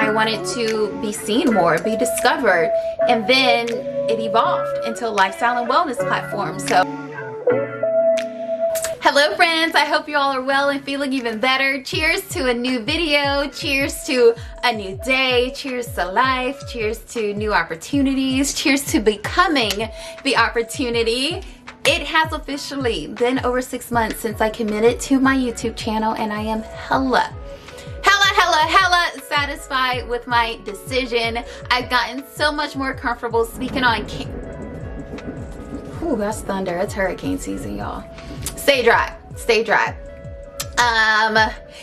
I wanted to be seen more, be discovered, and then it evolved into a lifestyle and wellness platform. So hello friends, I hope you all are well and feeling even better. Cheers to a new video, cheers to a new day, cheers to life, cheers to new opportunities, cheers to becoming the opportunity. It has officially been over 6 months since I committed to my YouTube channel, and I am hella satisfied with my decision. I've gotten so much more comfortable speaking on Ooh, that's thunder. It's hurricane season, y'all. Stay dry. Stay dry.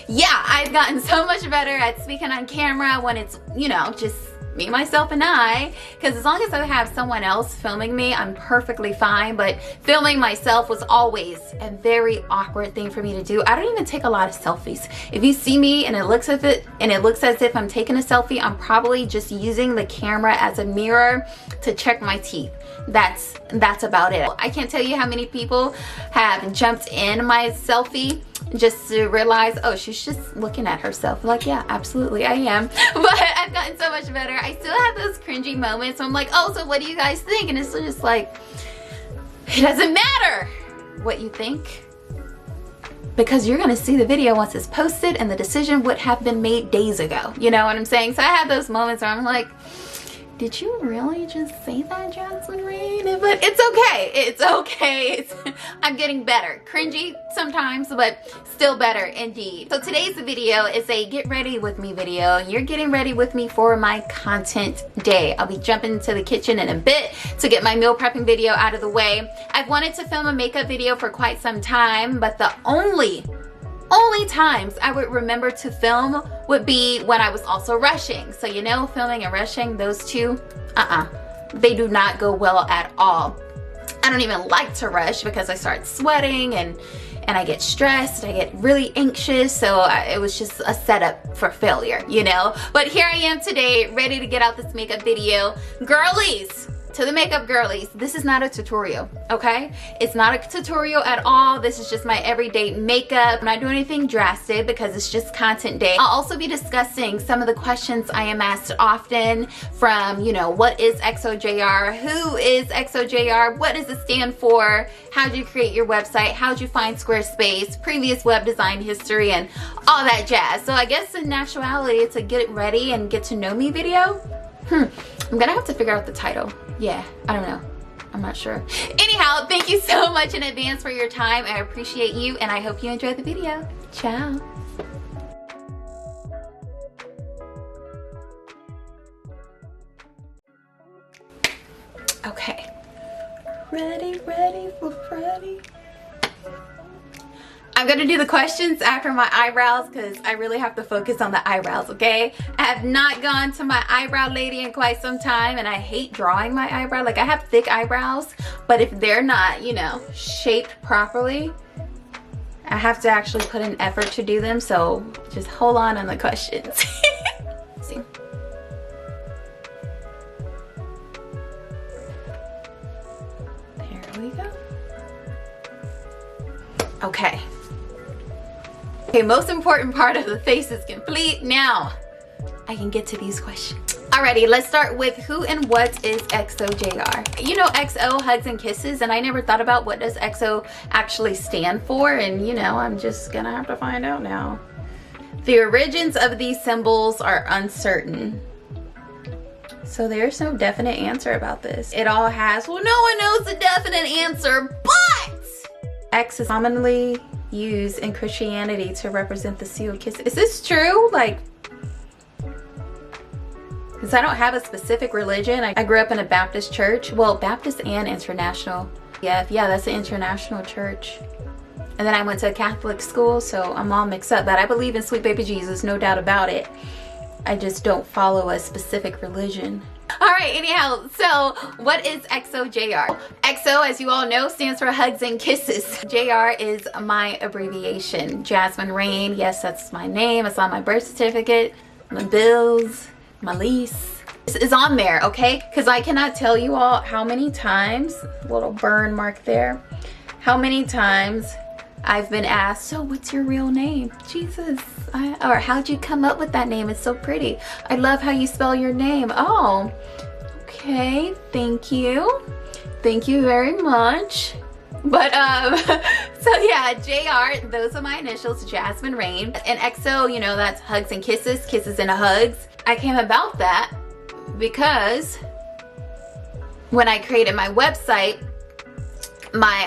Yeah, I've gotten so much better at speaking on camera when it's, you know, just me, myself, and I, because as long as I have someone else filming me, I'm perfectly fine. But filming myself was always a very awkward thing for me to do. I don't even take a lot of selfies. If you see me and it looks as if I'm taking a selfie, I'm probably just using the camera as a mirror to check my teeth. That's about it. I can't tell you how many people have jumped in my selfie just to realize, oh, she's just looking at herself. Like, yeah, absolutely, I am. But I've gotten so much better. I still have those cringy moments where I'm like, oh, so what do you guys think? And it's just like, it doesn't matter what you think, because you're gonna see the video once it's posted, and the decision would have been made days ago. You know what I'm saying? So I have those moments where I'm like, did you really just say that, Jasmine Rain? But it's okay. It's okay. I'm getting better. Cringy sometimes, but still better indeed. So today's video is a get ready with me video. You're getting ready with me for my content day. I'll be jumping into the kitchen in a bit to get my meal prepping video out of the way. I've wanted to film a makeup video for quite some time, but the only times I would remember to film would be when I was also rushing. So you know, filming and rushing, those two, they do not go well at all. I don't even like to rush because I start sweating and I get stressed, I get really anxious, so it was just a setup for failure, you know? But here I am today, ready to get out this makeup video. Girlies, to the makeup girlies, this is not a tutorial, okay? It's not a tutorial at all. This is just my everyday makeup. I'm not doing anything drastic because it's just content day. I'll also be discussing some of the questions I am asked often from, you know, what is xoJR? Who is xoJR? What does it stand for? How do you create your website? How do you find Squarespace? Previous web design history and all that jazz. So I guess in actuality, it's a get ready and get to know me video. I'm gonna have to figure out the title. Yeah, I don't know. I'm not sure. Anyhow, thank you so much in advance for your time. I appreciate you, and I hope you enjoyed the video. Ciao. Okay. Ready for Freddy. I'm gonna do the questions after my eyebrows because I really have to focus on the eyebrows, okay? I have not gone to my eyebrow lady in quite some time, and I hate drawing my eyebrow. Like, I have thick eyebrows, but if they're not, you know, shaped properly, I have to actually put an effort to do them, so just hold on the questions. See? There we go. Okay. Okay, most important part of the face is complete. Now, I can get to these questions. Alrighty, let's start with who and what is xoJR? You know, XO, hugs and kisses, and I never thought about what does XO actually stand for, and you know, I'm just gonna have to find out now. The origins of these symbols are uncertain. So there's no definite answer about this. It all has, well, no one knows the definite answer, but X is commonly used in Christianity to represent the sealed kiss. Is this true? Like, because I don't have a specific religion. I grew up in a Baptist church. Well, Baptist and international. Yeah, that's an international church. And then I went to a Catholic school, so I'm all mixed up. But I believe in sweet baby Jesus, no doubt about it. I just don't follow a specific religion. Alright, anyhow, so what is xoJR? XO, as you all know, stands for hugs and kisses. JR is my abbreviation. Jasmine Rain, yes, that's my name. It's on my birth certificate, my bills, my lease. This is on there, okay? Because I cannot tell you all how many times, little burn mark there, how many times I've been asked, so what's your real name? Jesus, or how'd you come up with that name? It's so pretty. I love how you spell your name. Oh, okay, thank you. Thank you very much. But so yeah, JR, those are my initials, Jasmine Rain. And XO, you know, that's hugs and kisses, kisses and hugs. I came about that because when I created my website, my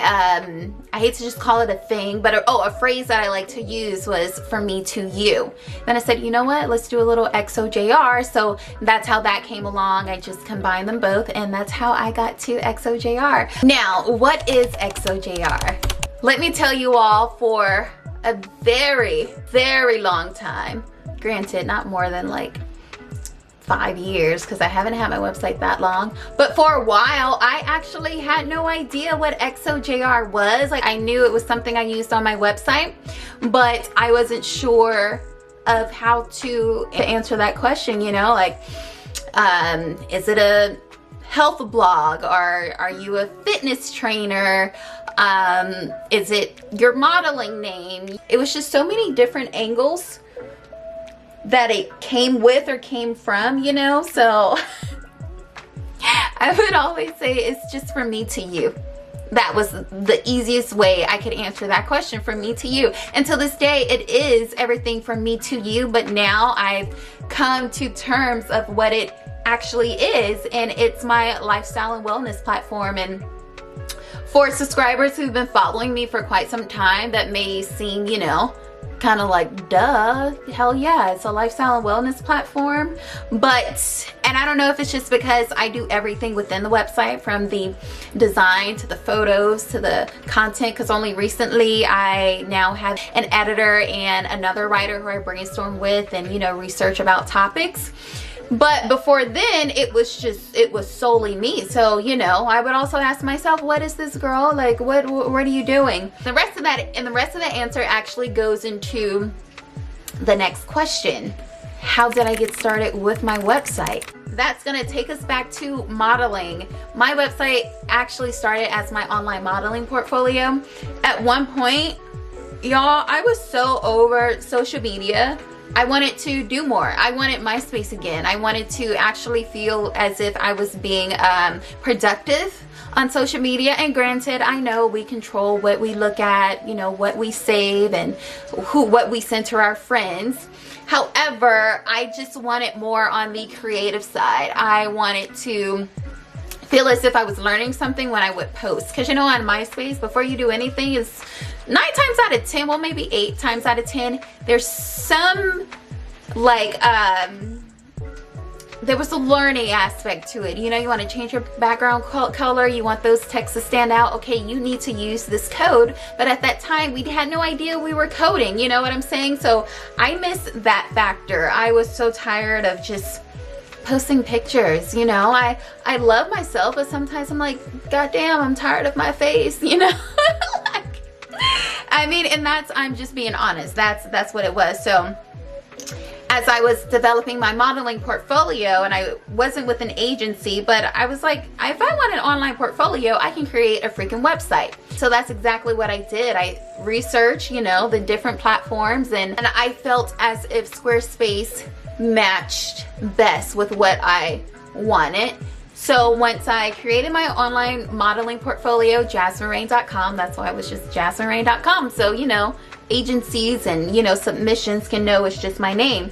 I hate to just call it a thing, but a phrase that I like to use was "from me to you." Then I said, you know what, let's do a little xoJR. So that's how that came along. I just combined them both, and that's how I got to xoJR. Now, what is xoJR? Let me tell you all, for a very, very long time, granted not more than like 5 years, because I haven't had my website that long, but for a while I actually had no idea what xoJR was. Like, I knew it was something I used on my website, but I wasn't sure of how to answer that question, you know, like is it a health blog, or are you a fitness trainer? Is it your modeling name? It was just so many different angles that it came with or came from, you know. So I would always say it's just from me to you. That was the easiest way I could answer that question, from me to you. And to this day, it is everything from me to you, but now I've come to terms of what it actually is, and it's my lifestyle and wellness platform. And for subscribers who've been following me for quite some time, that may seem, you know, kind of like, duh, hell yeah, it's a lifestyle and wellness platform. But, and I don't know if it's just because I do everything within the website, from the design to the photos to the content, because only recently I now have an editor and another writer who I brainstorm with and, you know, research about topics. But before then, it was solely me. So, you know, I would also ask myself, what is this girl? Like, what are you doing? The rest of that, and the rest of the answer actually goes into the next question. How did I get started with my website? That's gonna take us back to modeling. My website actually started as my online modeling portfolio. At one point, y'all, I was so over social media. I wanted to do more. I wanted MySpace again. I wanted to actually feel as if I was being productive on social media. And granted, I know we control what we look at, you know, what we save, and what we send to our friends. However, I just wanted more on the creative side. I wanted to feel as if I was learning something when I would post. Because, you know, on MySpace, before you do anything, is 9 times out of 10, well, maybe 8 times out of 10, there's some, like, there was a learning aspect to it. You know, you want to change your background color, you want those texts to stand out. Okay, you need to use this code. But at that time, we had no idea we were coding, you know what I'm saying? So I missed that factor. I was so tired of just posting pictures, you know. I love myself, but sometimes I'm like, god damn, I'm tired of my face, you know. Like, I mean, and I'm just being honest, that's what it was. So as I was developing my modeling portfolio, and I wasn't with an agency, but I was like, if I want an online portfolio, I can create a freaking website. So that's exactly what I did. I researched, you know, the different platforms, and I felt as if Squarespace matched best with what I wanted. So once I created my online modeling portfolio, JasmineRain.com, that's why it was just JasmineRain.com. So, you know, agencies and, you know, submissions can know it's just my name.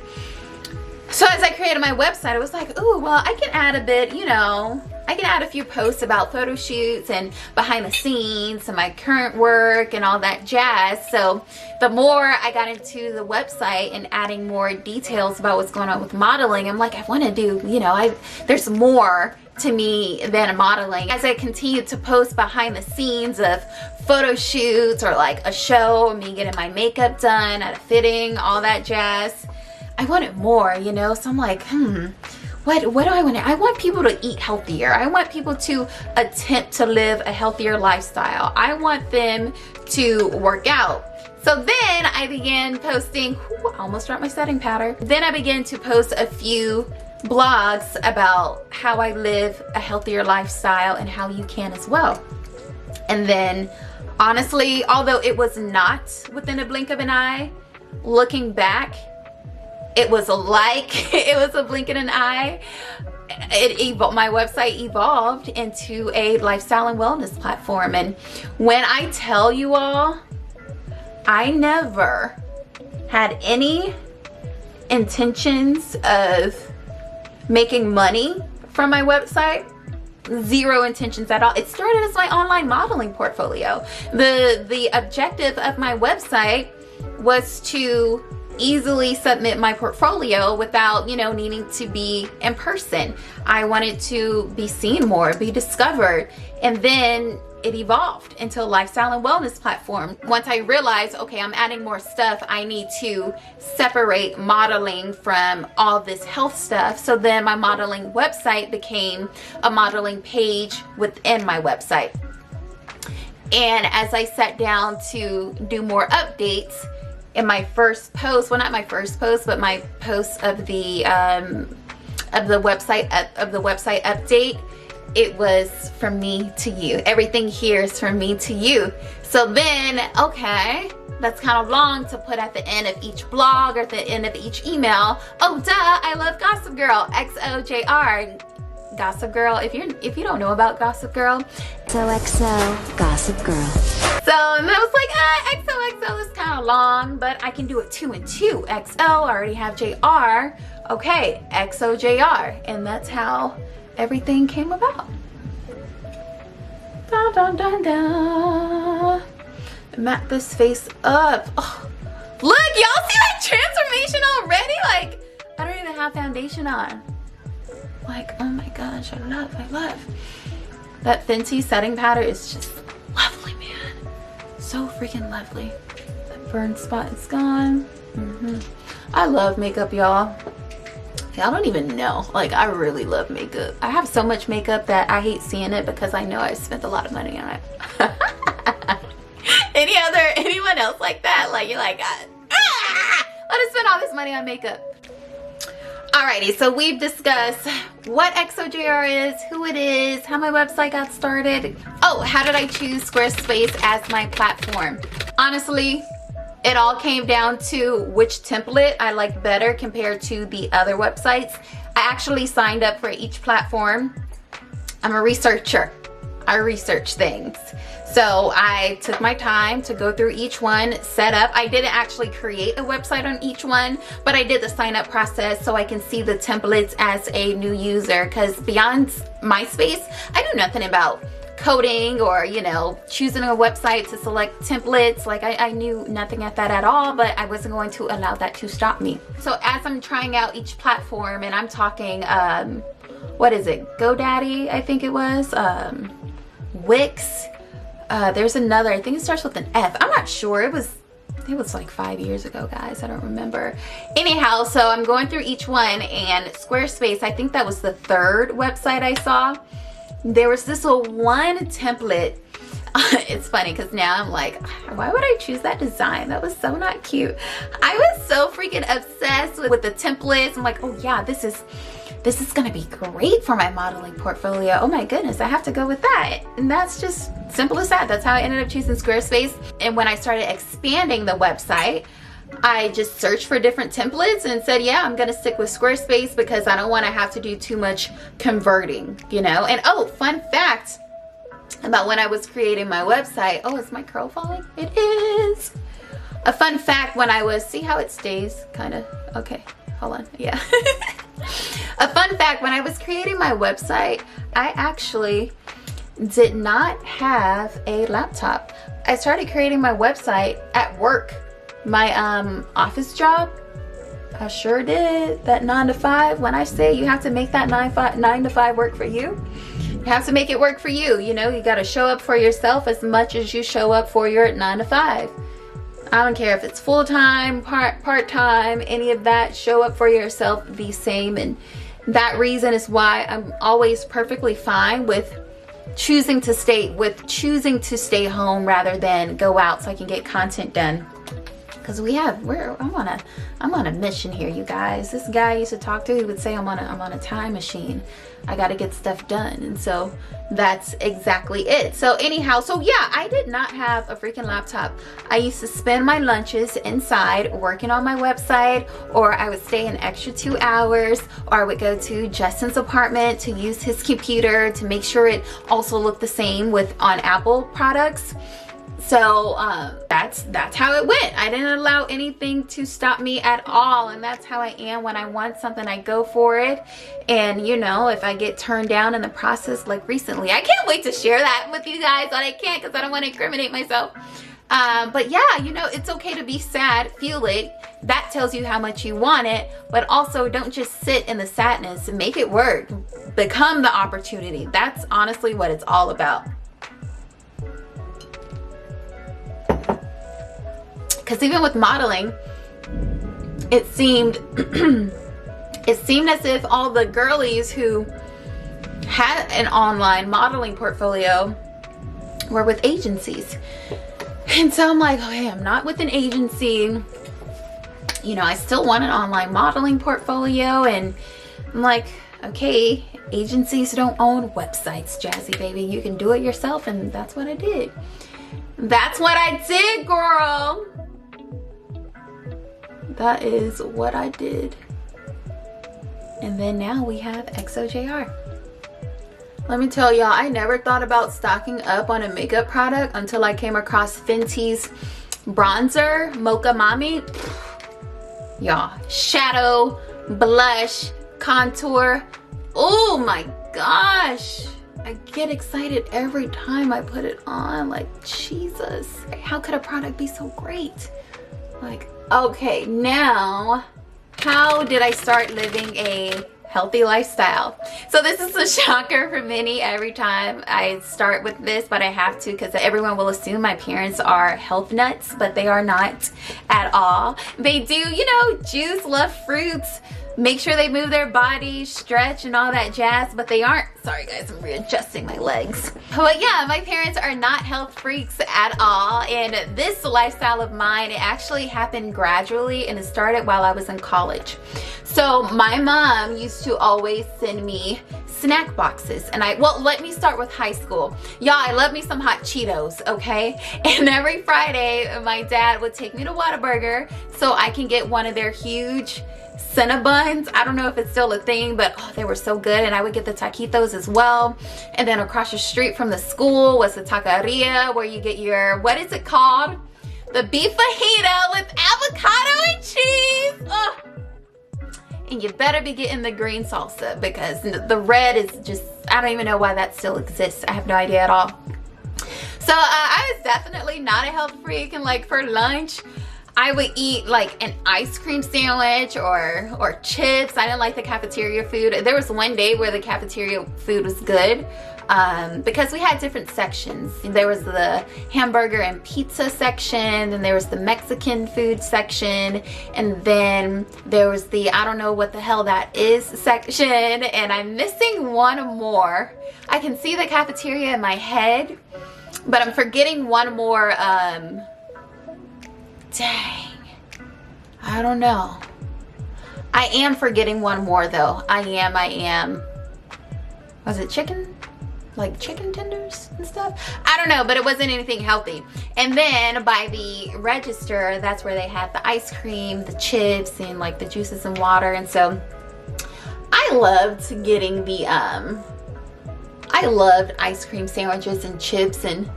So as I created my website, I was like, ooh, well, I can add a bit, you know, I can add a few posts about photo shoots and behind the scenes and my current work and all that jazz. So the more I got into the website and adding more details about what's going on with modeling, I'm like, I want to do, you know, there's more to me than modeling. As I continued to post behind the scenes of photo shoots, or like a show, me getting my makeup done at a fitting, all that jazz, I wanted more, you know. So I'm like, what do I want? I want people to eat healthier. I want people to attempt to live a healthier lifestyle. I want them to work out. So then I began posting, I almost dropped my setting powder. Then I began to post a few blogs about how I live a healthier lifestyle and how you can as well. And then Honestly, although it was not within a blink of an eye, looking back, it was like it was a blink in an eye. My website evolved into a lifestyle and wellness platform. And when I tell you all, I never had any intentions of making money from my website. Zero intentions at all. It started as my online modeling portfolio. The objective of my website was to easily submit my portfolio without, you know, needing to be in person. I wanted to be seen more, be discovered, and then it evolved into a lifestyle and wellness platform. Once I realized, okay, I'm adding more stuff, I need to separate modeling from all this health stuff. So then my modeling website became a modeling page within my website. And as I sat down to do more updates, in my first post, well, not my first post, but my post of the website update, it was from me to you. Everything here is from me to you. So then, okay, that's kind of long to put at the end of each blog or at the end of each email. Oh, duh, I love Gossip Girl, xoJR. Gossip Girl, if you don't know about Gossip Girl, XOXO Gossip Girl. So, and I was like, XOXO is kind of long, but I can do it 2 and 2. XO, I already have JR. Okay, xoJR. And that's how everything came about. Dun, dun, dun, dun. Map this face up. Oh, look, y'all see that transformation already? Like, I don't even have foundation on. Like, oh my gosh, I love. That Fenty setting powder is just lovely, man. So freaking lovely. That burn spot is gone. I love makeup, y'all. Y'all don't even know. Like, I really love makeup. I have so much makeup that I hate seeing it because I know I spent a lot of money on it. Anyone else like that? Like, you're like, let us spend all this money on makeup. Alrighty, so we've discussed what xoJR is, who it is, how my website got started. Oh, how did I choose Squarespace as my platform? Honestly, it all came down to which template I like better compared to the other websites. I actually signed up for each platform. I'm a researcher. I research things. So I took my time to go through each one, set up. I didn't actually create a website on each one, but I did the sign up process so I can see the templates as a new user, because beyond MySpace, I knew nothing about coding or, you know, choosing a website to select templates. Like, I knew nothing at that at all, but I wasn't going to allow that to stop me. So as I'm trying out each platform, and I'm talking, what is it? GoDaddy, I think it was, Wix. There's another, I think it starts with an F. I'm not sure. It was like 5 years ago, guys. I don't remember. Anyhow, so I'm going through each one, and Squarespace, I think that was the third website I saw. There was this one template. It's funny because now I'm like, why would I choose that design? That was so not cute. I was so freaking obsessed with the templates. I'm like, oh yeah, this is gonna be great for my modeling portfolio. Oh my goodness, I have to go with that. And that's just simple as that. That's how I ended up choosing Squarespace. And when I started expanding the website, I just searched for different templates and said, yeah, I'm gonna stick with Squarespace because I don't wanna have to do too much converting, you know? And oh, fun fact about when I was creating my website. Oh, is my curl falling? It is. A fun fact when I was, see how it stays kind of, okay, hold on, yeah. A fun fact, when I was creating my website, I actually did not have a laptop. I started creating my website at work. My office job, I sure did. That 9 to 5, when I say you have to make that 9 to 5 work for you, you have to make it work for you. You know, you got to show up for yourself as much as you show up for your 9 to 5. I don't care if it's full-time, part-time, any of that. Show up for yourself the same. And that reason is why I'm always perfectly fine with choosing to stay home rather than go out so I can get content done. Cause I'm on a mission here, you guys. This guy I used to talk to, he would say I'm on a time machine. I gotta get stuff done, and so that's exactly it. So anyhow, so yeah, I did not have a freaking laptop. I used to spend my lunches inside working on my website, or I would stay an extra 2 hours, or I would go to Justin's apartment to use his computer to make sure it also looked the same on Apple products. So that's how it went. I didn't allow anything to stop me at all, and that's how I am. When I want something, I go for it. And you know, if I get turned down in the process, like recently, I can't wait to share that with you guys, but I can't because I don't want to incriminate myself. But yeah, you know, it's okay to be sad, feel it. That tells you how much you want it, but also don't just sit in the sadness and make it work. Become the opportunity. That's honestly what it's all about. Because even with modeling, it seemed as if all the girlies who had an online modeling portfolio were with agencies. And so I'm like, okay, I'm not with an agency. You know, I still want an online modeling portfolio. And I'm like, okay, agencies don't own websites, Jazzy baby. You can do it yourself. And that's what I did. That's what I did, girl. That is what I did. And then now we have xoJR. Let me tell y'all, I never thought about stocking up on a makeup product until I came across Fenty's bronzer, Mocha Mami. Y'all, shadow, blush, contour. Oh my gosh. I get excited every time I put it on. Like, Jesus. How could a product be so great? Like, okay, now, how did I start living a healthy lifestyle? So this is a shocker for many every time I start with this, but I have to because everyone will assume my parents are health nuts, but they are not at all. They do, you know, juice, love fruits, make sure they move their body, stretch and all that jazz, but they aren't. Sorry guys, I'm readjusting my legs. But yeah, my parents are not health freaks at all, and this lifestyle of mine, it actually happened gradually, and it started while I was in college. So my mom used to always send me snack boxes, and well, let me start with high school. Y'all, I love me some hot Cheetos, okay? And every Friday, my dad would take me to Whataburger so I can get one of their huge Cinnabons. I don't know if it's still a thing, but oh, they were so good. And I would get the taquitos as well. And then across the street from the school was the taqueria where you get your, what is it called? The beef fajita with avocado and cheese. Oh. And you better be getting the green salsa because the red is just, I don't even know why that still exists. I have no idea at all. So I was definitely not a health freak, and like for lunch, I would eat like an ice cream sandwich or chips. I didn't like the cafeteria food. There was one day where the cafeteria food was good because we had different sections. There was the hamburger and pizza section, and there was the Mexican food section, and then there was the I don't know what the hell that is section, and I'm missing one more. I can see the cafeteria in my head, but I'm forgetting one more. Dang, I don't know. I am forgetting one more though. I am. Was it chicken? Like chicken tenders and stuff? I don't know, but it wasn't anything healthy. And then by the register, that's where they had the ice cream, the chips, and like the juices and water. And so I loved getting the, I loved ice cream sandwiches and chips. And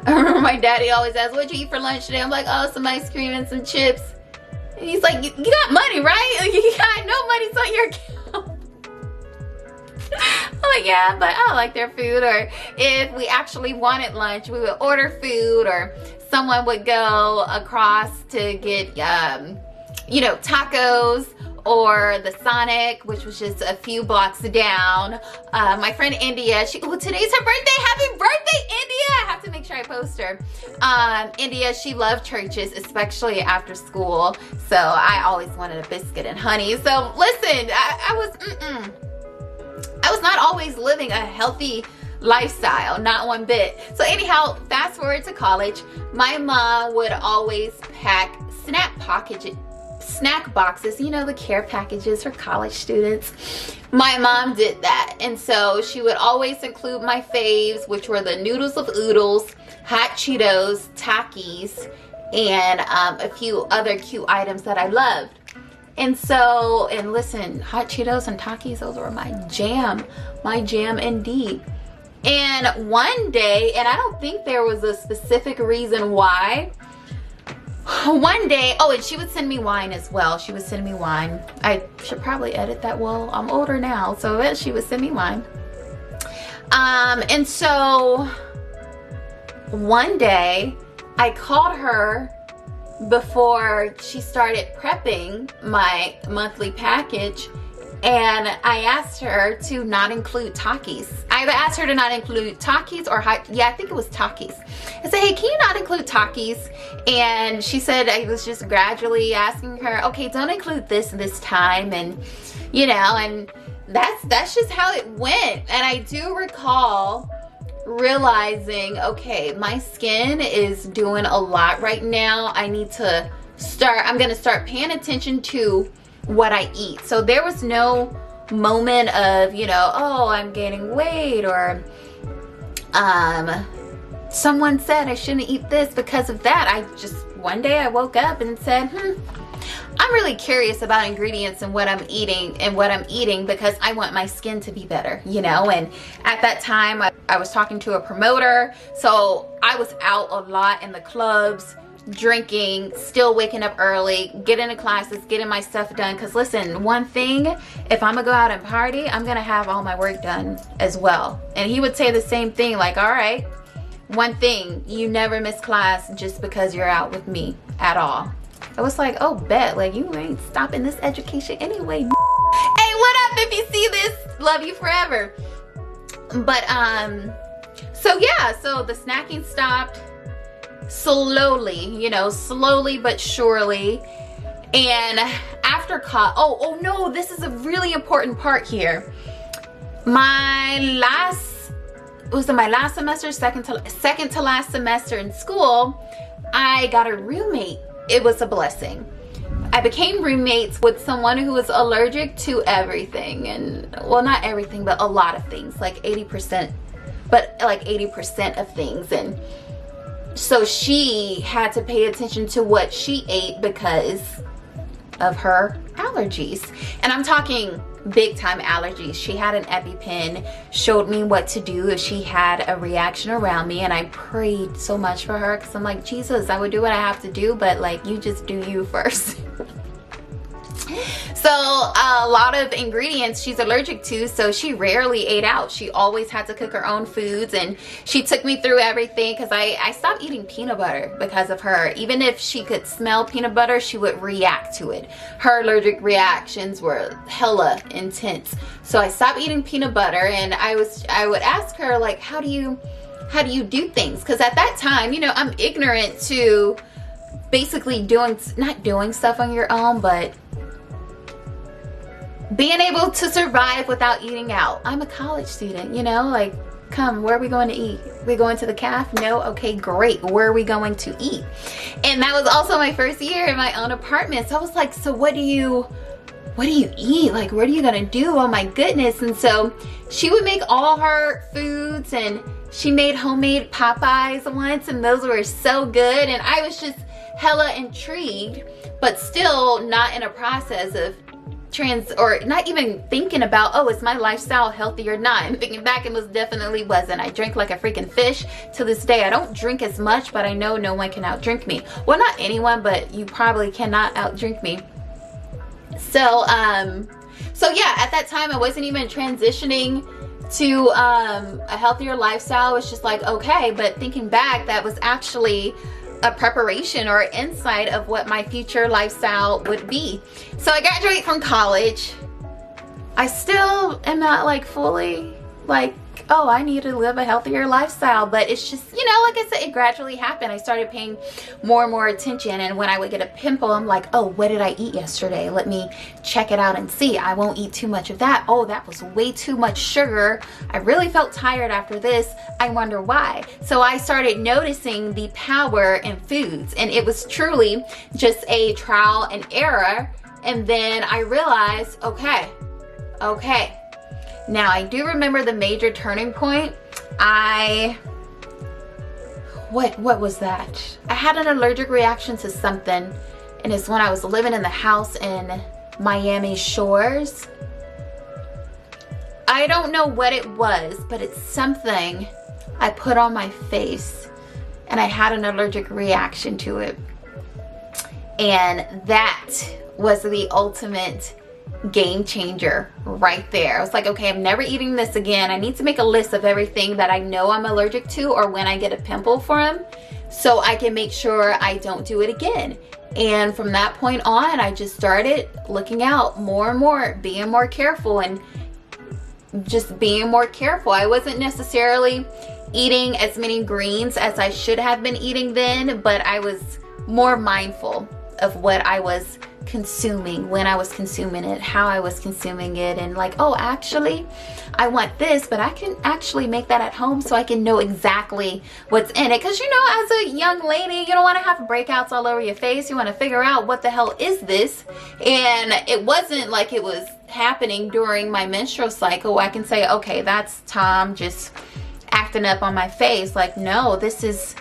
I remember my daddy always asked, what'd you eat for lunch today? I'm like, oh, some ice cream and some chips. And he's like, you got money, right? Like, you got no money's on your account. I'm like, yeah, but I like their food. Or if we actually wanted lunch, we would order food, or someone would go across to get, you know, tacos, or the Sonic, which was just a few blocks down. My friend India, today's her birthday. Happy birthday, India! I have to make sure I post her. India, she loved churches, especially after school. So I always wanted a biscuit and honey. So listen, I was not always living a healthy lifestyle, not one bit. So anyhow, fast forward to college, my mom would always pack snack boxes, you know, the care packages for college students. My mom did that, and so she would always include my faves, which were the noodles of oodles, hot Cheetos, Takis, and a few other cute items that I loved. And so, and listen, hot Cheetos and Takis, those were my jam indeed. And one day, and I don't think there was a specific reason why, one day, oh, and she would send me wine as well. She would send me wine. I should probably edit that. Well, I'm older now, so she would send me wine. And so one day I called her before she started prepping my monthly package, and I asked her to not include Takis. I asked her to not include Takis or I think it was Takis. I said, hey, can you not include Takis? And she said, I was just gradually asking her, okay, don't include this time, and you know, and that's just how it went. And I do recall realizing, okay, my skin is doing a lot right now. I'm gonna start paying attention to what I eat. So there was no moment of, you know, oh, I'm gaining weight, or someone said I shouldn't eat this because of that. One day I woke up and said, I'm really curious about ingredients and what I'm eating because I want my skin to be better, you know. And at that time I was talking to a promoter, so I was out a lot in the clubs, drinking, still waking up early, getting to classes, getting my stuff done. Because listen, one thing, if I'm gonna go out and party, I'm gonna have all my work done as well. And he would say the same thing, like, all right, one thing, you never miss class just because you're out with me at all. I was like, oh, bet, like, you ain't stopping this education anyway. Hey, what up if you see this? Love you forever. But so yeah, so the snacking stopped slowly, you know, slowly but surely. And after oh no, this is a really important part here. My last semester, second to last semester in school, I got a roommate. It was a blessing. I became roommates with someone who was allergic to everything, and well, not everything, but a lot of things, like 80%, but like 80% of things. And so she had to pay attention to what she ate because of her allergies. And I'm talking big time allergies. She had an EpiPen, showed me what to do if she had a reaction around me, and I prayed so much for her because I'm like, Jesus, I would do what I have to do, but like, you just do you first. So a lot of ingredients she's allergic to, so she rarely ate out. She always had to cook her own foods, and she took me through everything because I stopped eating peanut butter because of her. Even if she could smell peanut butter, she would react to it. Her allergic reactions were hella intense. So I stopped eating peanut butter, and I would ask her, like, how do you do things? Because at that time, you know, I'm ignorant to basically not doing stuff on your own, but being able to survive without eating out. I'm a college student, you know, like, come, where are we going to eat? We going to the cafe? No? Okay, great. Where are we going to eat? And that was also my first year in my own apartment. So I was like, so what do you eat? Like, what are you gonna do? Oh my goodness. And so she would make all her foods, and she made homemade Popeyes once, and those were so good. And I was just hella intrigued, but still not in a process of or not even thinking about, oh, is my lifestyle healthy or not? And thinking back, it most definitely wasn't. I drank like a freaking fish. To this day, I don't drink as much, but I know no one can outdrink me. Well, not anyone, but you probably cannot outdrink me. So so yeah, at that time I wasn't even transitioning to a healthier lifestyle. It's just like, okay, but thinking back, that was actually a preparation or insight of what my future lifestyle would be. So I graduate from college. I still am not like fully like oh, I need to live a healthier lifestyle. But it's just, you know, like I said, it gradually happened. I started paying more and more attention, and when I would get a pimple, I'm like, oh, what did I eat yesterday? Let me check it out and see. I won't eat too much of that. Oh, that was way too much sugar. I really felt tired after this. I wonder why. So I started noticing the power in foods, and it was truly just a trial and error. And then I realized, okay. Now I do remember the major turning point. What was that? I had an allergic reaction to something, and it's when I was living in the house in Miami Shores. I don't know what it was, but it's something I put on my face, and I had an allergic reaction to it. And that was the ultimate game changer right there. I was like, okay, I'm never eating this again. I need to make a list of everything that I know I'm allergic to, or when I get a pimple from, so I can make sure I don't do it again. And from that point on, I just started looking out more and more, being more careful, and just being more careful. I wasn't necessarily eating as many greens as I should have been eating then, but I was more mindful of what I was consuming, when I was consuming it, how I was consuming it, and like, oh, actually I want this, but I can actually make that at home, so I can know exactly what's in it. Because, you know, as a young lady, you don't want to have breakouts all over your face. You want to figure out what the hell is this. And it wasn't like it was happening during my menstrual cycle. I can say, okay, that's Tom just acting up on my face. Like, no, this is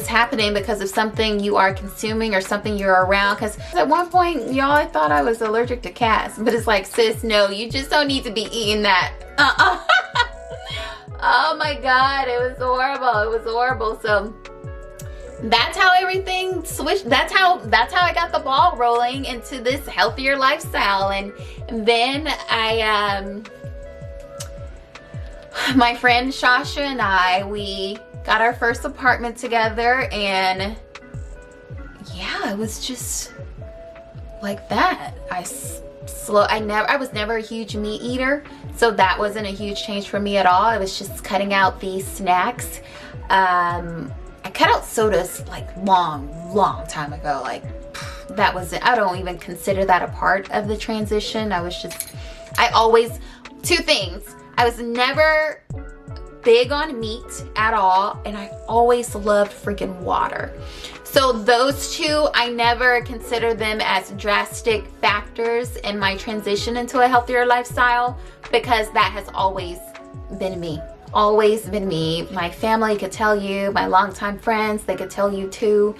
happening because of something you are consuming or something you're around. Because at one point, y'all, I thought I was allergic to cats, but it's like, sis, no, you just don't need to be eating that. Oh my God, it was horrible. It was horrible. So that's how everything switched. That's how I got the ball rolling into this healthier lifestyle. And then my friend Shasha and I, we got our first apartment together, and yeah, it was just like that. I was never a huge meat eater, so that wasn't a huge change for me at all. I was just cutting out these snacks. I cut out sodas like long time ago. Like, that was it. I don't even consider that a part of the transition. Two things. I was never big on meat at all, and I always loved freaking water. So those two, I never consider them as drastic factors in my transition into a healthier lifestyle, because that has always been me. Always been me. My family could tell you, my longtime friends, they could tell you too.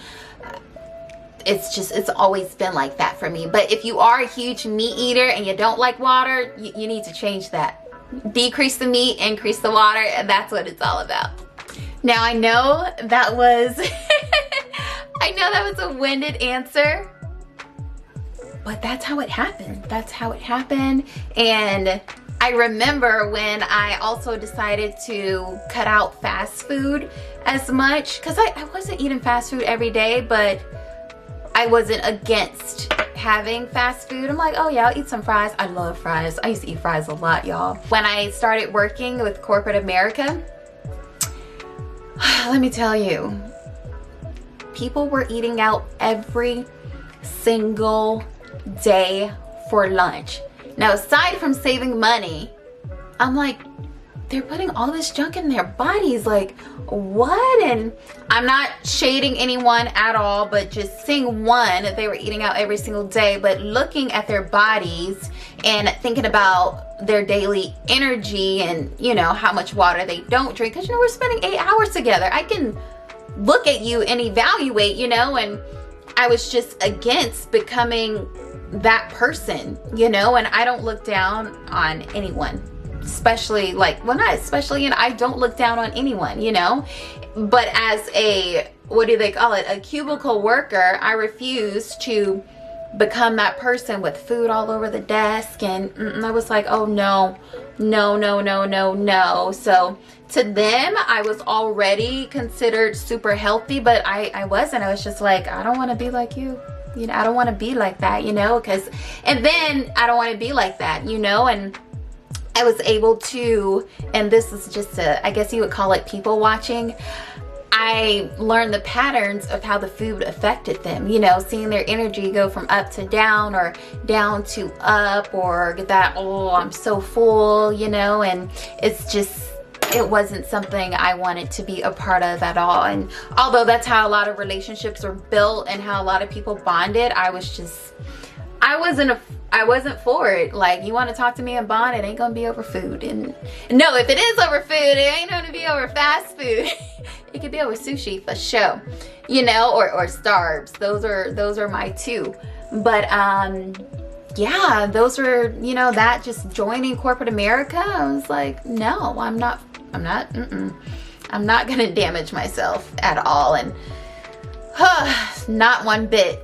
It's always been like that for me. But if you are a huge meat eater and you don't like water, you need to change that. Decrease the meat, increase the water, and that's what it's all about. Now, I know that was a winded answer, but that's how it happened. That's how it happened. And I remember when I also decided to cut out fast food as much, because I wasn't eating fast food every day, but I wasn't against having fast food. I'm like, oh yeah, I'll eat some fries. I love fries. I used to eat fries a lot, y'all. When I started working with corporate America, let me tell you, people were eating out every single day for lunch. Now, aside from saving money, I'm like, they're putting all this junk in their bodies. Like, what? And I'm not shading anyone at all, but just seeing one, they were eating out every single day, but looking at their bodies and thinking about their daily energy and, you know, how much water they don't drink. Because, you know, we're spending 8 hours together. I can look at you and evaluate, you know, and I was just against becoming that person, you know, and I don't look down on anyone. Especially, like, well, not especially, and I don't look down on anyone, you know, but as a, what do they call it, a cubicle worker, I refuse to become that person with food all over the desk. And I was like, oh no. So to them, I was already considered super healthy, but I wasn't. I was just like, I don't want to be like you. You know, I don't want to be like that, you know, and then I don't want to be like that, you know, and I was able to, and this is just I guess you would call it people watching. I learned the patterns of how the food affected them, you know, seeing their energy go from up to down or down to up, or that, oh, I'm so full, you know, and it's just, it wasn't something I wanted to be a part of at all. And although that's how a lot of relationships are built and how a lot of people bonded, I wasn't for it. Like, you want to talk to me and bond, it ain't gonna be over food. And no, if it is over food, it ain't gonna be over fast food. It could be over sushi for sure, you know, or Starbs. Those are my two. But yeah, those were, you know, that just joining corporate America, I was like, no, I'm not gonna damage myself at all, and not one bit.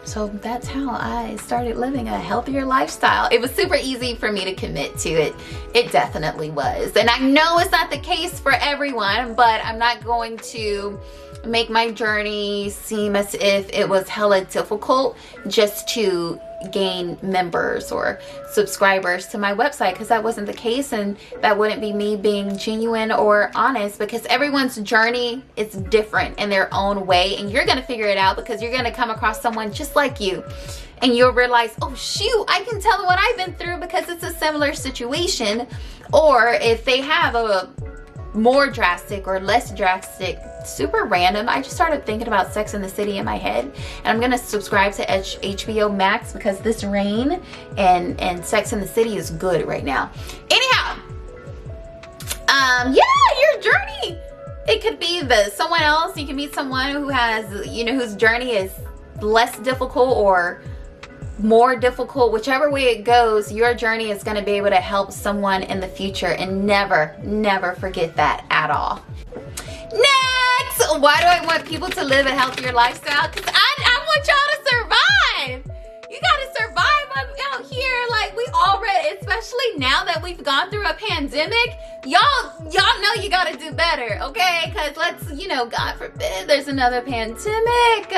So that's how I started living a healthier lifestyle. It was super easy for me to commit to it. It definitely was. And I know it's not the case for everyone, but I'm not going to make my journey seem as if it was hella difficult just to gain members or subscribers to my website, because that wasn't the case, and that wouldn't be me being genuine or honest, because everyone's journey is different in their own way, and you're gonna figure it out because you're gonna come across someone just like you, and you'll realize, oh shoot, I can tell what I've been through because it's a similar situation. Or if they have a more drastic or less drastic, super random, I just started thinking about Sex and the City in my head, and I'm gonna subscribe to HBO Max because this rain and Sex and the City is good right now. Anyhow, yeah, your journey, it could be someone else. You can meet someone who has, you know, whose journey is less difficult or more difficult. Whichever way it goes, your journey is going to be able to help someone in the future, and never forget that at all. Next, why do I want people to live a healthier lifestyle? Because I want y'all to survive. You gotta survive out here. Like, we already, especially now that we've gone through a pandemic, y'all know you gotta do better, okay? Because let's, you know, God forbid there's another pandemic.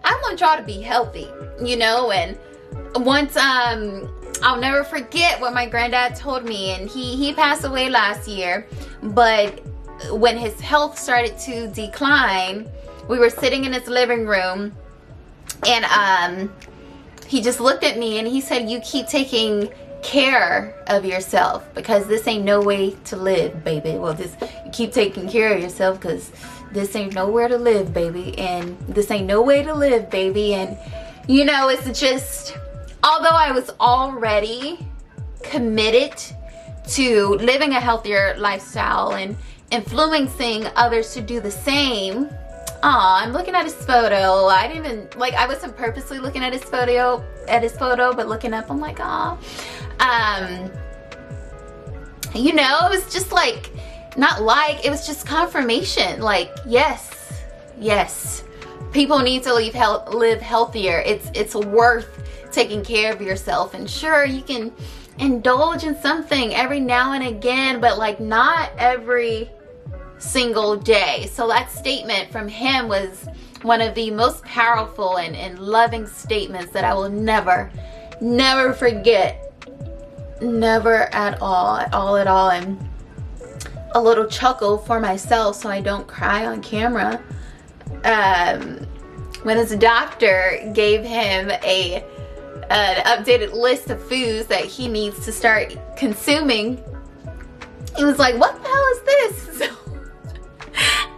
I want y'all to be healthy, you know. And once, I'll never forget what my granddad told me, and he passed away last year, but when his health started to decline, we were sitting in his living room, and he just looked at me and he said, you keep taking care of yourself because this ain't no way to live, baby. Well, you keep taking care of yourself because this ain't nowhere to live, baby, and this ain't no way to live, baby. And you know, it's just, although I was already committed to living a healthier lifestyle and influencing others to do the same. Aw, I'm looking at his photo. I didn't even, like, I wasn't purposely looking at his photo, but looking up, I'm like, aw. You know, it was just like, it was just confirmation. Like, yes, people need to live healthier. It's worth taking care of yourself. And sure, you can indulge in something every now and again, but like not every single day. So that statement from him was one of the most powerful and loving statements that I will never forget. Never at all. And a little chuckle for myself so I don't cry on camera. When his doctor gave him an updated list of foods that he needs to start consuming, he was like, what the hell is this? So,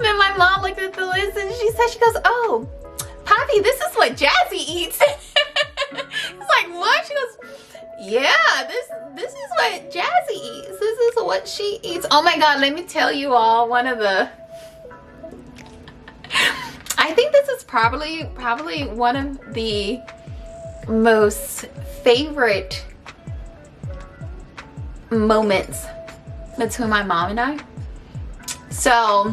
then my mom looked at the list and she goes, oh, Poppy, this is what Jazzy eats. It's like, what? She goes, yeah, this is what Jazzy eats. This is what she eats. Oh my God, let me tell you all I think this is probably one of the most favorite moments between my mom and I. So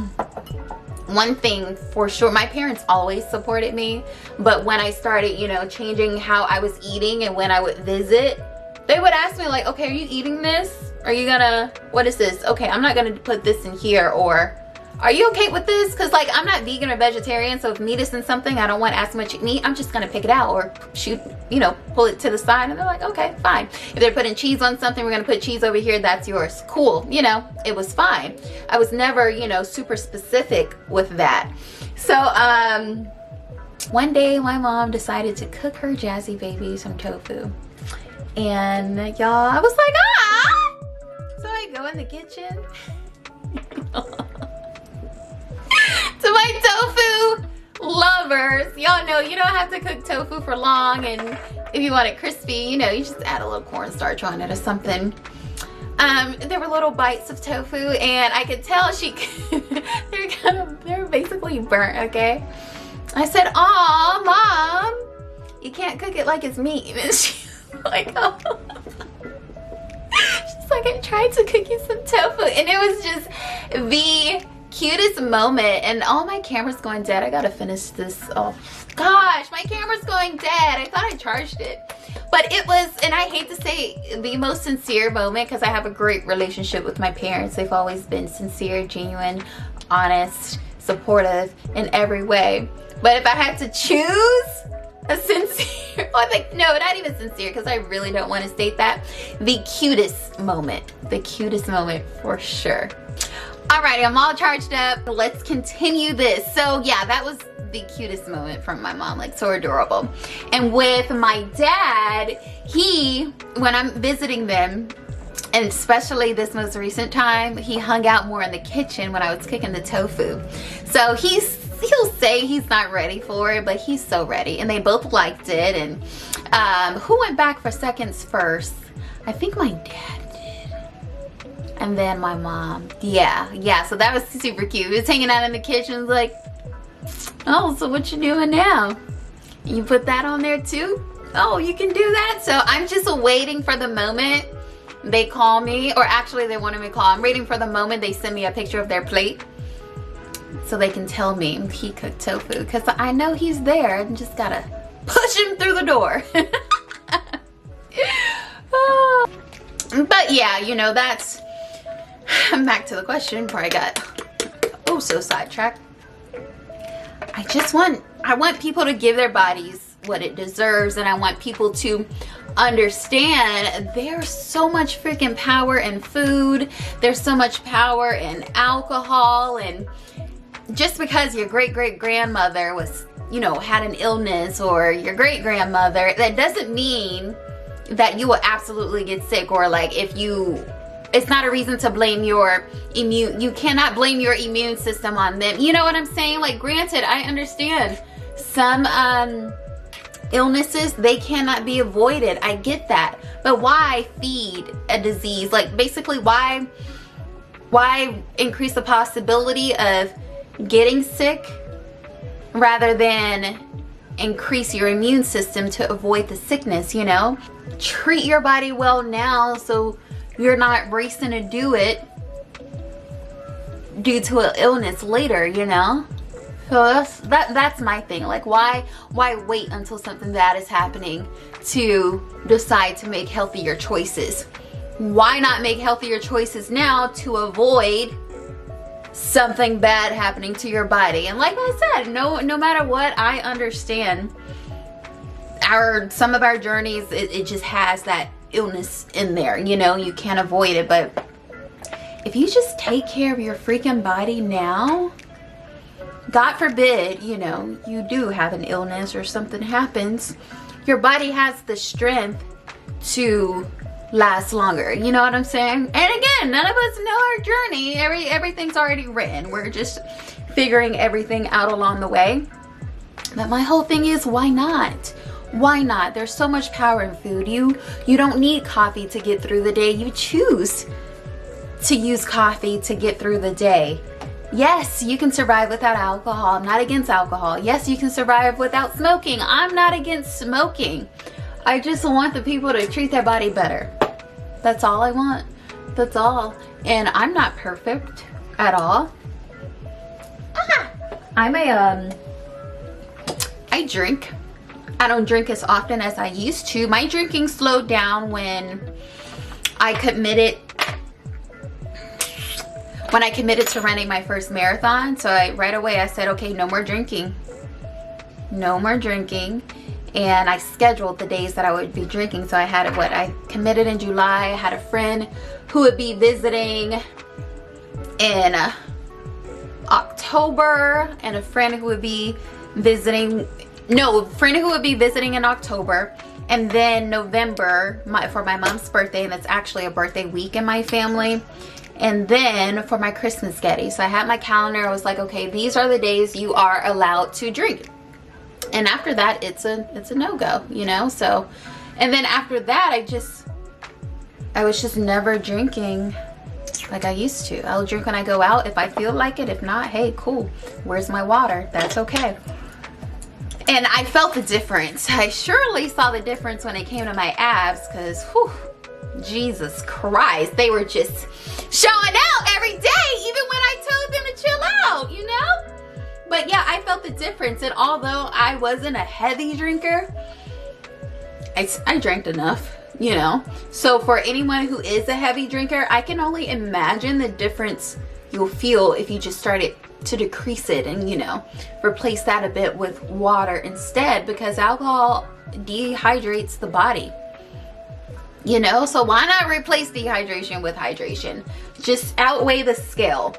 one thing for sure, my parents always supported me, but when I started, you know, changing how I was eating and when I would visit, they would ask me like, okay, are you eating this? Are you gonna, what is this? Okay, I'm not gonna put this in here, or are you okay with this? Because like I'm not vegan or vegetarian, so if meat is in something I don't want as much meat, I'm just gonna pick it out or shoot, you know, pull it to the side. And they're like, okay, fine. If they're putting cheese on something, we're gonna put cheese over here, that's yours. Cool, you know, it was fine. I was never, you know, super specific with that. So one day my mom decided to cook her Jazzy baby some tofu. And y'all, I was like, ah! So I go in the kitchen to my tofu lovers. Y'all know you don't have to cook tofu for long, and if you want it crispy, you know, you just add a little cornstarch on it or something. There were little bites of tofu, and I could tell they're basically burnt, okay? I said, "Aw, Mom, you can't cook it like it's meat." And she's like, "Oh." She's like, "I tried to cook you some tofu," and it was just the cutest moment. And all my camera's going dead. I gotta finish this. Oh gosh, my camera's going dead. I thought I charged it, but it was, and I hate to say, the most sincere moment, because I have a great relationship with my parents. They've always been sincere, genuine, honest, supportive in every way. But if I had to choose a sincere, or like, no, not even sincere, because I really don't want to state that, the cutest moment for sure. Alrighty, I'm all charged up. Let's continue this. So yeah, that was the cutest moment from my mom, like so adorable. And with my dad, when I'm visiting them, and especially this most recent time, he hung out more in the kitchen when I was cooking the tofu. So he'll say he's not ready for it, but he's so ready. And they both liked it. And who went back for seconds first? I think my dad did. And then my mom. Yeah. So that was super cute. He was hanging out in the kitchen, like, "Oh, so what you doing now? You put that on there too? Oh, you can do that?" So I'm just waiting for the moment they call me, or actually they wanted me to call. I'm waiting for the moment they send me a picture of their plate, so they can tell me he cooked tofu, because I know he's there. I just gotta push him through the door. But yeah, you know, that's back to the question before I got so sidetracked. I want people to give their bodies what it deserves, and I want people to understand there's so much freaking power in food. There's so much power in alcohol. And just because your great-great-grandmother was, you know, had an illness, or your great-grandmother, that doesn't mean that you will absolutely get sick, or like it's not a reason to blame you cannot blame your immune system on them. You know what I'm saying? Like, granted, I understand some illnesses, they cannot be avoided. I get that. But why feed a disease? Like, basically, why increase the possibility of getting sick rather than increase your immune system to avoid the sickness, you know? Treat your body well now, so you're not racing to do it due to an illness later, you know? So that's my thing. Like, why wait until something bad is happening to decide to make healthier choices? Why not make healthier choices now to avoid something bad happening to your body? And like I said, no matter what, I understand some of our journeys, it just has that illness in there, you know, you can't avoid it. But if you just take care of your freaking body now, God forbid, you know, you do have an illness or something happens, your body has the strength to last longer. You know what I'm saying? And again, none of us know our journey. Everything's already written. We're just figuring everything out along the way. But my whole thing is, why not? Why not? There's so much power in food. You don't need coffee to get through the day. You choose to use coffee to get through the day. Yes, you can survive without alcohol. I'm not against alcohol. Yes, you can survive without smoking. I'm not against smoking. I just want the people to treat their body better. That's all I want. That's all. And I'm not perfect at all. I drink. I don't drink as often as I used to. My drinking slowed down when I committed. when I committed to running my first marathon. So right away I said, okay, no more drinking. No more drinking. And I scheduled the days that I would be drinking. So I committed in July. I had a friend who would be visiting in October, and a friend who would be visiting in October, and then November for my mom's birthday, and that's actually a birthday week in my family, and then for my Christmas getty. So I had my calendar. I was like, okay, these are the days you are allowed to drink, and after that it's a no-go, you know. So, and then after that I was just never drinking like I used to. I'll drink when I go out if I feel like it. If not, hey, cool, where's my water? That's okay. And I felt the difference. I surely saw the difference when it came to my abs, because Jesus Christ, they were just showing out every day, even when I told them to chill out, you know. But yeah, I felt the difference. And although I wasn't a heavy drinker, I drank enough, you know. So for anyone who is a heavy drinker, I can only imagine the difference you'll feel if you just started to decrease it and, you know, replace that a bit with water instead, because alcohol dehydrates the body, you know. So why not replace dehydration with hydration? Just outweigh the scale.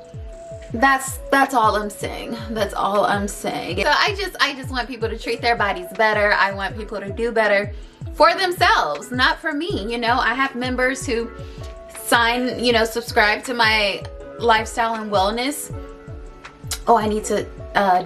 That's all I'm saying. That's all I'm saying. So I just want people to treat their bodies better. I want people to do better for themselves, not for me. You know, I have members who subscribe to my lifestyle and wellness. Oh, I need to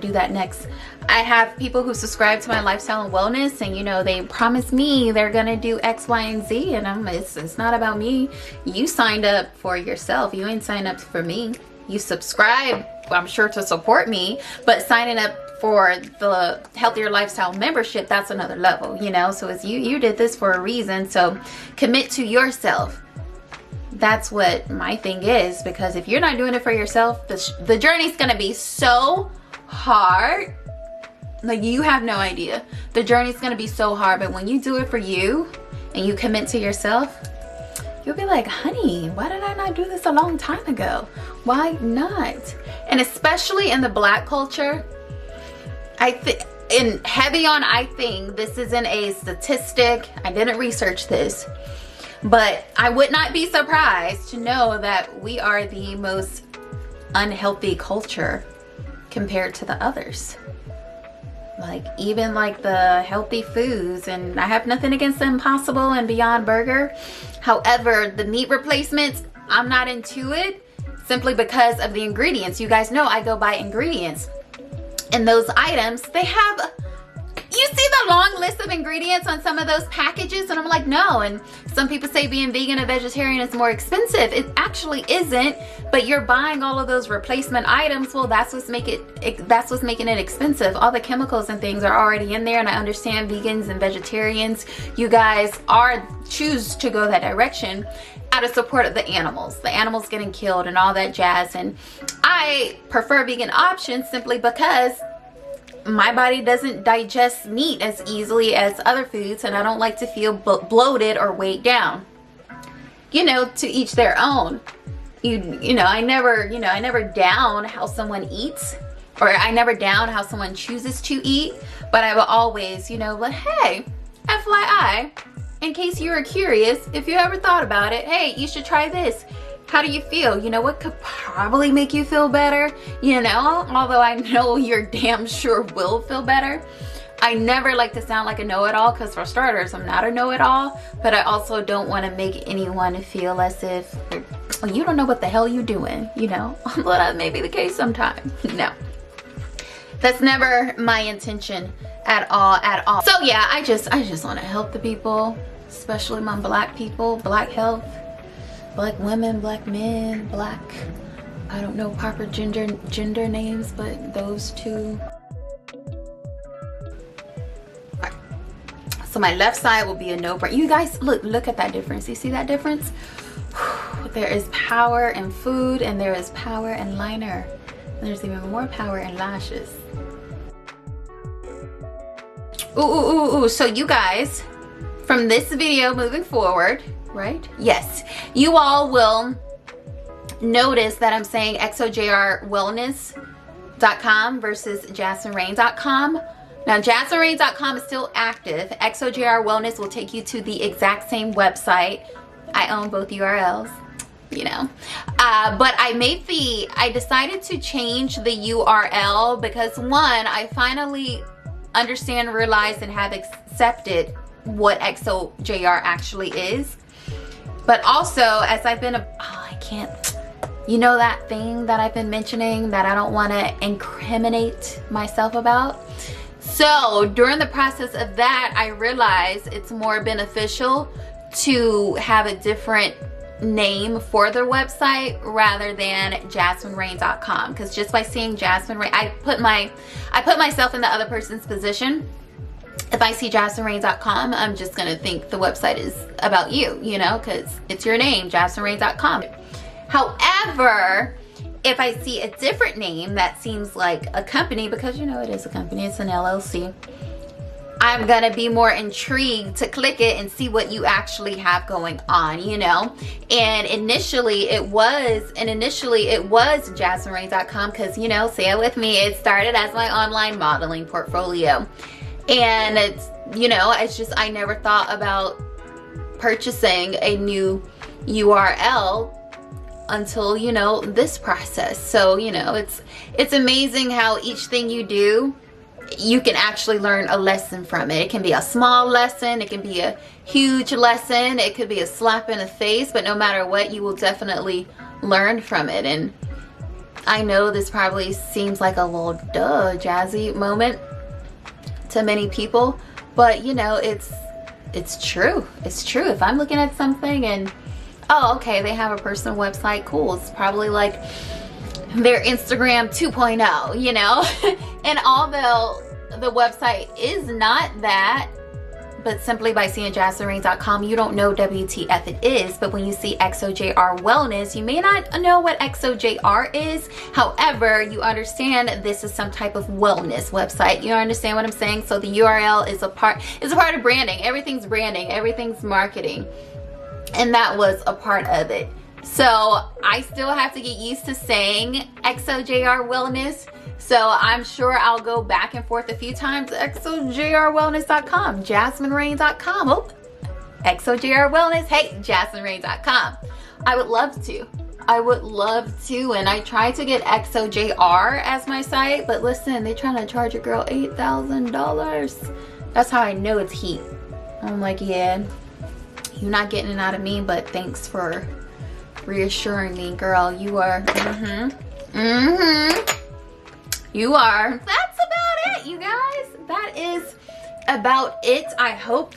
do that next. I have people who subscribe to my lifestyle and wellness, and, you know, they promise me they're gonna do X, Y, and Z, and it's not about me. You signed up for yourself. You ain't signed up for me. You subscribe, I'm sure, to support me, but signing up for the healthier lifestyle membership, that's another level, you know. So it's you did this for a reason, so commit to yourself. That's what my thing is, because if you're not doing it for yourself, the journey's gonna be so hard. Like, you have no idea. The journey's gonna be so hard, but when you do it for you and you commit to yourself, you'll be like, honey, why did I not do this a long time ago? Why not? And especially in the Black culture, I think this isn't a statistic. I didn't research this, but I would not be surprised to know that we are the most unhealthy culture compared to the others. Like, even like the healthy foods, and I have nothing against the Impossible and Beyond Burger. However, the meat replacements, I'm not into it simply because of the ingredients. You guys know I go by ingredients. And those items, they have, you see the long list of ingredients on some of those packages, and I'm like, no. And some people say being vegan and vegetarian is more expensive. It actually isn't, but you're buying all of those replacement items. Well, that's what's making it expensive. All the chemicals and things are already in there, and I understand vegans and vegetarians, you guys choose to go that direction out of support of the animals getting killed and all that jazz. And I prefer vegan options simply because my body doesn't digest meat as easily as other foods, and I don't like to feel bloated or weighed down. You know, to each their own. You know, I never down how someone eats, or I never down how someone chooses to eat, but I will always, you know, but hey, FYI, in case you were curious, if you ever thought about it, hey, you should try this. How do you feel? You know what could probably make you feel better? You know, although I know you're damn sure will feel better. I never like to sound like a know-it-all, because for starters, I'm not a know-it-all, but I also don't want to make anyone feel as if you don't know what the hell you're doing, you know? Well, that may be the case sometimes. No. That's never my intention at all. So yeah, I just want to help the people, especially my Black people, Black health. Black women, Black men, Black, I don't know proper gender names, but those two. Right. So my left side will be a no-brainer. You guys, look at that difference. You see that difference? There is power in food, and there is power in liner. And there's even more power in lashes. Ooh. So you guys, from this video moving forward, right? Yes, you all will notice that I'm saying xoJRwellness.com versus jasminerain.com. Now, jasminerain.com is still active. xoJR Wellness will take you to the exact same website. I own both URLs, you know. But I decided to change the URL because, one, I finally understand, realized, and have accepted what xoJR actually is. But also, as I've been, you know that thing that I've been mentioning that I don't want to incriminate myself about? So during the process of that, I realized it's more beneficial to have a different name for their website rather than jasminerain.com, because just by seeing Jasmine Rain, I put myself in the other person's position. If I see jasminerain.com, I'm just gonna think the website is about you, you know, because it's your name, jasminerain.com. However, if I see a different name that seems like a company, because you know it is a company, it's an LLC, I'm gonna be more intrigued to click it and see what you actually have going on, you know. And initially it was jasminerain.com, because, you know, say it with me, it started as my online modeling portfolio. And it's, you know, it's just, I never thought about purchasing a new URL until, you know, this process. So, you know, it's amazing how each thing you do, you can actually learn a lesson from it. It can be a small lesson, it can be a huge lesson, it could be a slap in the face, but no matter what, you will definitely learn from it. And I know this probably seems like a little jazzy moment to many people, but you know, it's true. It's true. If I'm looking at something and, oh, okay, they have a personal website, cool, it's probably like their Instagram 2.0, you know. And although the website is not that, but simply by seeing jasminerain.com, you don't know WTF it is. But when you see xoJR Wellness, you may not know what xoJR is. However, you understand this is some type of wellness website. You understand what I'm saying? So the URL is a part of branding. Everything's branding, everything's marketing. And that was a part of it. So I still have to get used to saying xoJR Wellness. So I'm sure I'll go back and forth a few times. xoJRwellness.com, jasminerain.com. Oh, xoJR Wellness. Hey, jasminerain.com. I would love to. And I tried to get xoJR as my site, but listen, they're trying to charge a girl $8,000. That's how I know it's heat. I'm like, yeah, you're not getting it out of me, but thanks for reassuring me, girl. You are, you are. That's about it, you guys. That is about it. I hope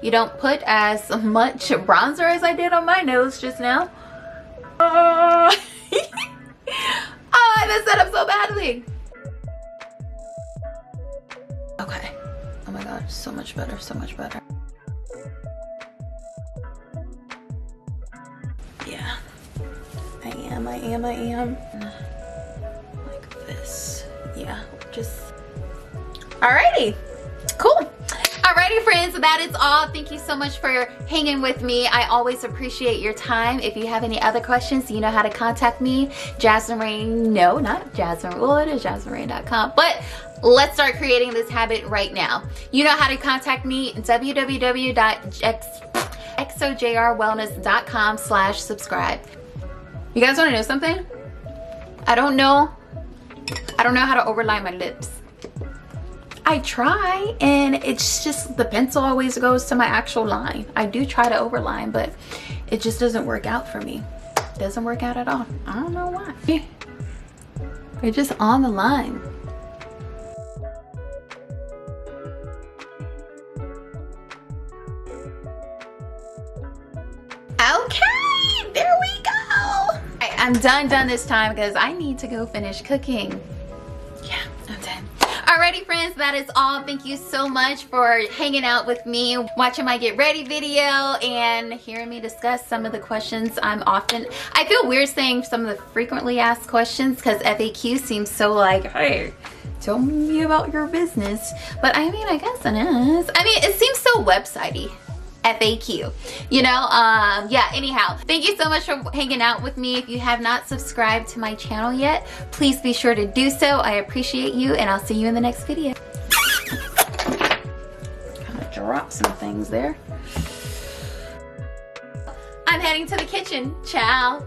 you don't put as much bronzer as I did on my nose just now. Oh, I messed that up so badly. Okay. Oh my god, so much better, so much better. Yeah, I am. Like this. Yeah, just. Alrighty, cool. Alrighty, friends, that is all. Thank you so much for hanging with me. I always appreciate your time. If you have any other questions, you know how to contact me. Jasmine Rain, no, not Jasmine. Well, it is jasminerain.com, but let's start creating this habit right now. You know how to contact me. www.xojrwellness.com/subscribe. You guys want to know something? I don't know how to overline my lips. I try, and it's just the pencil always goes to my actual line. I do try to overline, but it just doesn't work out for me. It doesn't work out at all. I don't know why. They're just on the line. Okay, there we go. Right, I'm done this time because I need to go finish cooking. Yeah, I'm done. Alrighty, friends, that is all. Thank you so much for hanging out with me, watching my get ready video, and hearing me discuss some of the questions I feel weird saying some of the frequently asked questions, because FAQ seems so like, hey, tell me about your business. But I mean, I guess it is. I mean, it seems so websitey. FAQ. You know, yeah, anyhow, thank you so much for hanging out with me. If you have not subscribed to my channel yet, please be sure to do so. I appreciate you, and I'll see you in the next video. I'm gonna drop some things there. I'm heading to the kitchen. Ciao.